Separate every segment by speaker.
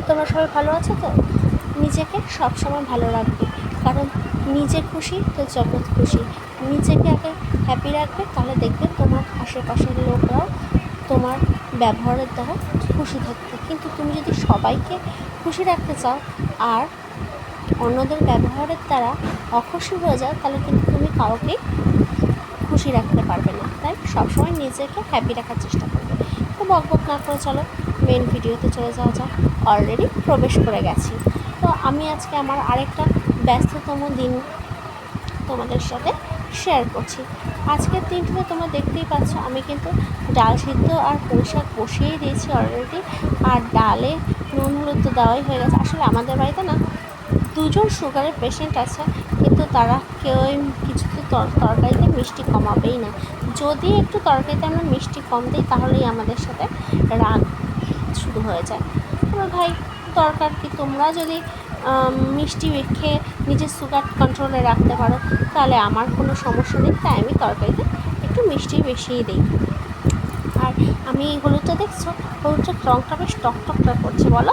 Speaker 1: তোমরা সবাই ভালো আছো তো? নিজেকে সবসময় ভালো রাখবে, কারণ নিজে খুশি তো জগৎ খুশি। নিজেকে আগে হ্যাপি রাখবে, তাহলে দেখবে তোমার আশেপাশের লোকরাও তোমার ব্যবহারের দ্বারা খুশি থাকবে। কিন্তু তুমি যদি সবাইকে খুশি রাখতে চাও আর অন্যদের ব্যবহারের দ্বারা অখুশি হয়ে যাও, তাহলে কিন্তু তুমি কাউকে খুশি রাখতে পারবে না। তাই সবসময় নিজেকে হ্যাপি রাখার চেষ্টা করবে। তো বকবক না করে চলো মেন ভিডিওতে চলে যাওয়া যাক। অলরেডি প্রবেশ করে গেছি। তো আমি আজকে আমার আরেকটা ব্যস্ততম দিন তোমাদের সাথে শেয়ার করছি। আজকের দিনটিতে তোমরা দেখতেই পাচ্ছ আমি কিন্তু ডাল সিদ্ধ আর পুঁই শাক বসিয়েই দিয়েছি অলরেডি। আর ডালে নুন হলুদ তো দেওয়াই হয়ে গেছে। আসলে আমাদের বাড়িতে না দুজন সুগারের পেশেন্ট আছে, কিন্তু তারা কেউই কিছুতে তরকারিতে মিষ্টি কমাবেই না। যদি একটু তরকারিতে আমরা মিষ্টি কম দিই, তাহলেই আমাদের সাথে রাগ শুরু হয়ে যায়। তবে ভাই দরকার কি, তোমরা যদি মিষ্টি খেয়ে নিজের সুগার কন্ট্রোলে রাখতে পারো, তাহলে আমার কোনো সমস্যা নেই। তাই আমি তরকারিতে একটু মিষ্টি বেশিই দিই। আর আমি এই হলুদটা দেখছো, হলুদটার রঙটা বেশ টকটকটা করছে বলো।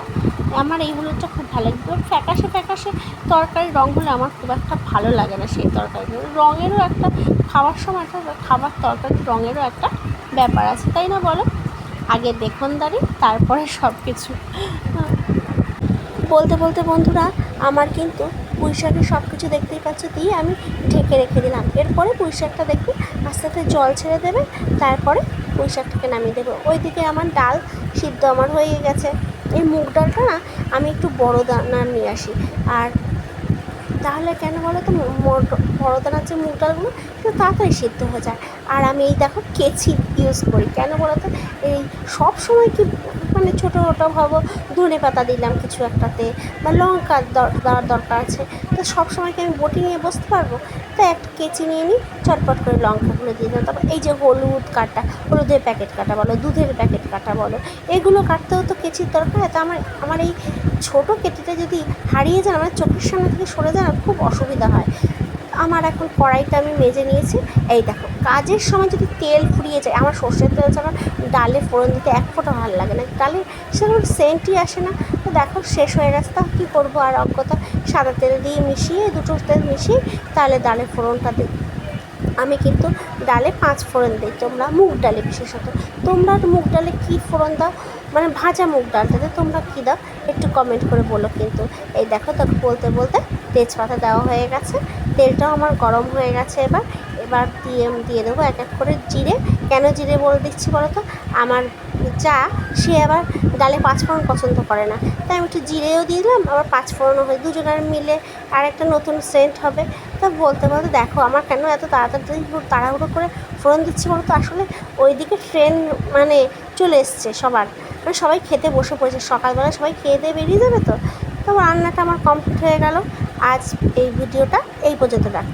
Speaker 1: আমার এই হলুদটা খুব ভালো লাগে। ফ্যাকাশে ফ্যাকাশে তরকারির রঙ হলে আমার খুব একটা ভালো লাগে না। সেই তরকারিগুলো রঙেরও একটা, খাওয়ার সময় একটা খাবার তরকারির রঙেরও একটা ব্যাপার আছে, তাই না বলো? আগে দেখনদারি, তারপরে সব কিছু। বলতে বলতে বন্ধুরা, আমার কিন্তু পুঁই শাকের সব কিছু দেখতেই পাচ্ছ দিয়ে আমি ঢেকে রেখে দিলাম। এরপরে পুঁই শাকটা দেখবে আস্তে আস্তে জল ছেড়ে দেবে, তারপরে পুঁই শাকটাকে নামিয়ে দেবো। ওইদিকে আমার ডাল সিদ্ধ আমার হয়ে গেছে। এই মুগ ডালটা না আমি একটু বড় দানার নিয়ে আসি। আর তাহলে কেন বলো তো, বড় দানার যে মুগ ডালগুলো একটু তাড়াতাড়ি সিদ্ধ হয়ে যায়। আর আমি এই দেখো কেচি ইউজ করি, কেন বলো তো, এই সব সময় কি মানে ছোটো ছোটো ভাবো ধনে পাতা দিলাম কিছু একটাতে, বা লঙ্কা দেওয়ার দরকার আছে, তো সব সময় কি আমি বটি নিয়ে বসতে পারবো? তাই একটা কেচি নিয়ে নিই, চটপট করে লঙ্কাগুলো দিয়ে দিলাম। তারপর এই যে হলুদ কাটা, হলুদের প্যাকেট কাটা বলো, দুধের প্যাকেট কাটা বলো, এগুলো কাটতেও তো কেচির দরকার। তো আমার এই ছোটো কেটিটা যদি হারিয়ে যায়, আমার চোখের সামনে থেকে সরে যায়, খুব অসুবিধা হয়। আমার এখন কড়াইটা আমি মেজে নিয়েছি। এই দেখো, কাজের সময় যদি তেল ফুরিয়ে যায়, আমার সর্ষের তেল ছাড়া ডালে ফোড়ন দিতে এক ফোঁটা ভালো লাগে না, ডালে সেরকম সেন্টই আসে না। তো দেখো শেষ হয়ে গেছে, তা কী করবো আর অজ্ঞতা, সাদা তেল দিয়ে মিশিয়ে, দুটো তেল মিশিয়ে তাহলে ডালে ফোড়নটা দিই। আমি কিন্তু ডালে 5 ফোড়ন দিই। তোমরা মুগ ডালে বিশেষত, তোমরা মুগ ডালে কী ফোড়ন দাও, মানে ভাজা মুগ ডালটাতে তোমরা কী দাও একটু কমেন্ট করে বলো কিন্তু। এই দেখো, তো বলতে বলতে তেজপাতা দেওয়া হয়ে গেছে, তেলটাও আমার গরম হয়ে গেছে। এবার দিয়ে দেবো এক এক করে জিরে। কেন জিরে বলে দিচ্ছি বলো তো, আমার যা সে আবার ডালে 5 ফোড়ন পছন্দ করে না, তাই আমি একটু জিরেও দিয়ে দিলাম, আবার 5 ফোড়নও হয়, দুজনের মিলে আর একটা নতুন সেন্ট হবে। তা বলতে বলতে দেখো আমার কেন এত তাড়াহুড়ো করে ফোড়ন দিচ্ছি বলো তো, আসলে ওইদিকে ট্রেন মানে চলে এসছে সবার, মানে সবাই খেতে বসে পড়েছে, সকালবেলা সবাই খেয়ে দিয়ে বেরিয়ে যাবে। তো রান্নাটা আমার কমপ্লিট হয়ে গেল। আজ এই ভিডিওটা এই পর্যন্ত রাখ।